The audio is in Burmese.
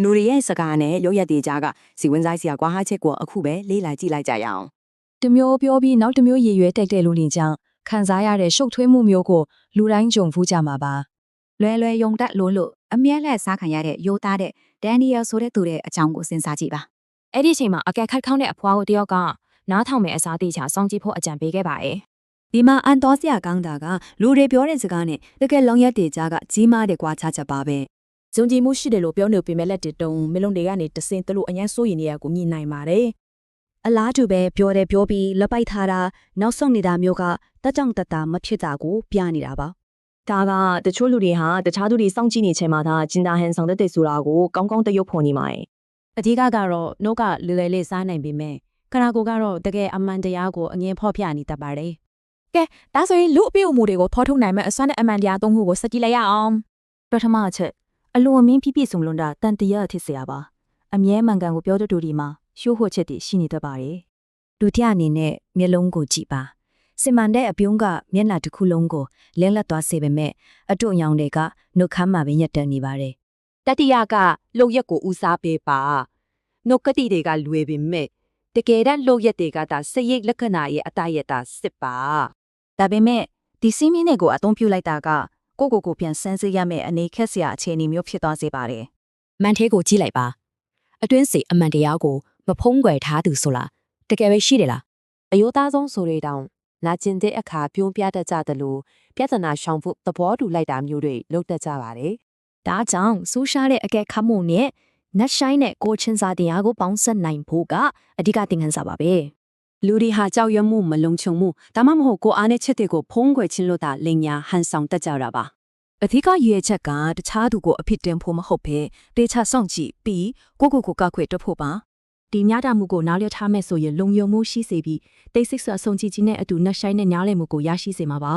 လူတွေရဲ့စကားနဲ့ရုပ်ရက်တွေကြားကစီဝင်ဆိုင်စရာကွာဟချက်ကိုအခုပဲလေးလာကြည့်လိုက်ကြရအောင် တမျိုးပြောပြီးနောက်တစ်မျိုးရည်ရွယ်တက်တဲ့လူလင်ကြောင့်ခံစားရတဲ့ရှုပ်ထွေးမှုမျိုးကိုလူတိုင်းကြုံဖူးကြမှာပါ လွယ်လွယ်ယုံတတ်လို့အမြဲလက်စားခံရတဲ့ရိုးသားတဲ့ဒန်နီယယ်ဆိုတဲ့သူရဲ့အကြောင်းကိုစဉ်းစားကြည့်ပါ အဲ့ဒီအချိန်မှာအကက်ခတ်ခေါင်းတဲ့အဖွားကိုတယောက်ကနားထောင်မဲ့အစားတိချစောင့်ကြည့်ဖို့အကြံပေးခဲ့ပါတယ် ဒီမှာအန်တော်စရာကောင်းတာကလူတွေပြောတဲ့စကားနဲ့တကယ်လုံးရက်တွေကြားကကြီးမားတဲ့ကွာခြားချက်ပါပဲ ဇုံကြည်မှုရှိတယ်လို့ပြောနေပေမဲ့လက်တတုံမလုံးတွေကနေတစင်တလို့အញ្ញမ်းစိုးရင်နေရကိုမြင်နိုင်ပါတယ် အလားတူပဲပြောတယ်ပြောပြီးလက်ပိုက်ထားတာနောက်ဆုံးနေတာမျိုးကတက်ကြောင်တက်တာမဖြစ်တာကိုပြနေတာပါ ဒါကတချို့လူတွေဟာတခြားသူတွေစောင့်ကြည့်နေချိန်မှာဒါဂျင်တာဟန်ဆောင်တဲ့ဆိုတာကိုကောင်းကောင်းတရုပ်ဖော်နေမှာ အဓိကကတော့နှုတ်ကလွယ်လွယ်လေးစားနိုင်ပေမဲ့ခရာကိုကတော့တကယ်အမှန်တရားကိုအငင်းဖော်ပြနေတတ်ပါတယ် ကဲဒါဆိုရင်လူအပြည့်အမူတွေကိုဖော်ထုတ်နိုင်မဲ့အစွမ်းနဲ့အမှန်တရားသုံးခုကိုစကြည့်လိုက်ရအောင် ပထမအချက်အလွန်အမင်းပြည့်ပြည့်စုံလွန်တာတန်တရားအဖြစ်စရာပါအမြဲမှန်ကန်ကိုပြောတဲ့သူဒီမှာရှိုးဝှက်ချက်တွေရှိနေတတ်ပါတယ် ဒုတိယအနေနဲ့မျက်လုံးကိုကြည့်ပါစင်မန်တဲ့အပြုံးကမျက်နှာတစ်ခုလုံးကိုလင်းလက်သွားစေပေမဲ့အတုအယောင်တွေကနှုတ်ခမ်းမှာပဲညက်တန်နေပါတယ် တတိယကလှုပ်ရက်ကိုဦးစားပေးပါနှုတ်ကတိတွေကလွယ်ပေမဲ့တကယ်တမ်းလှုပ်ရက်တွေကဒါစရိတ်လက္ခဏာရဲ့အတရတာစစ်ပါ ဒါပေမဲ့ဒီစီးမင်းတွေကိုအသုံးပြုလိုက်တာကကိုပြန်စမ်းစစ်ရမယ့်အနေခက်စရာအခြေအနေမျိုးဖြစ်သွားစေပါတယ် မန်သေးကိုကြည့်လိုက်ပါအတွင်းစိတ်အမှန်တရားကိုမဖုံးကွယ်ထားသူဆိုလားတကယ်ပဲရှိတယ်လား အယိုးသားဆုံးဆိုတွေတောင်နာကျင်တဲ့အခါပြုံးပြတတ်ကြတယ်လို့ပြဿနာရှောင်ဖို့သဘောတူလိုက်တာမျိုးတွေလုပ်တတ်ကြပါတယ် ဒါကြောင့်ဆူရှားတဲ့အကဲခတ်မှုနဲ့နတ်ဆိုင်တဲ့ကိုချင်းစာတရားကိုပေါင်းစပ်နိုင်ဖို့ကအဓိကသင်ခန်းစာပါပဲ လူတွေဟာကြောက်ရွံ့မှုမလုံခြုံမှုဒါမှမဟုတ်ကိုအားနဲ့ချက်တွေကိုဖုံးကွယ်ခြင်းလို့သာလင်ညာဟန်ဆောင်တတ်ကြတာပါ အဓိကရည်ရွယ်ချက်ကတခြားသူကိုအဖြစ်တင်ဖို့မဟုတ်ဘဲတေချာစောင့်ကြည့်ပြီးကိုကခွေတက်ဖို့ပါဒီညတာမှုကိုနားလည်ထားမဲ့ဆိုရင်လုံယုံမှုရှိစေပြီးတိတ်ဆိတ်စွာဆုံးကြည့်ခြင်းနဲ့အတူနှက်ဆိုင်တဲ့ညားလည်မှုကိုရရှိစေမှာပါ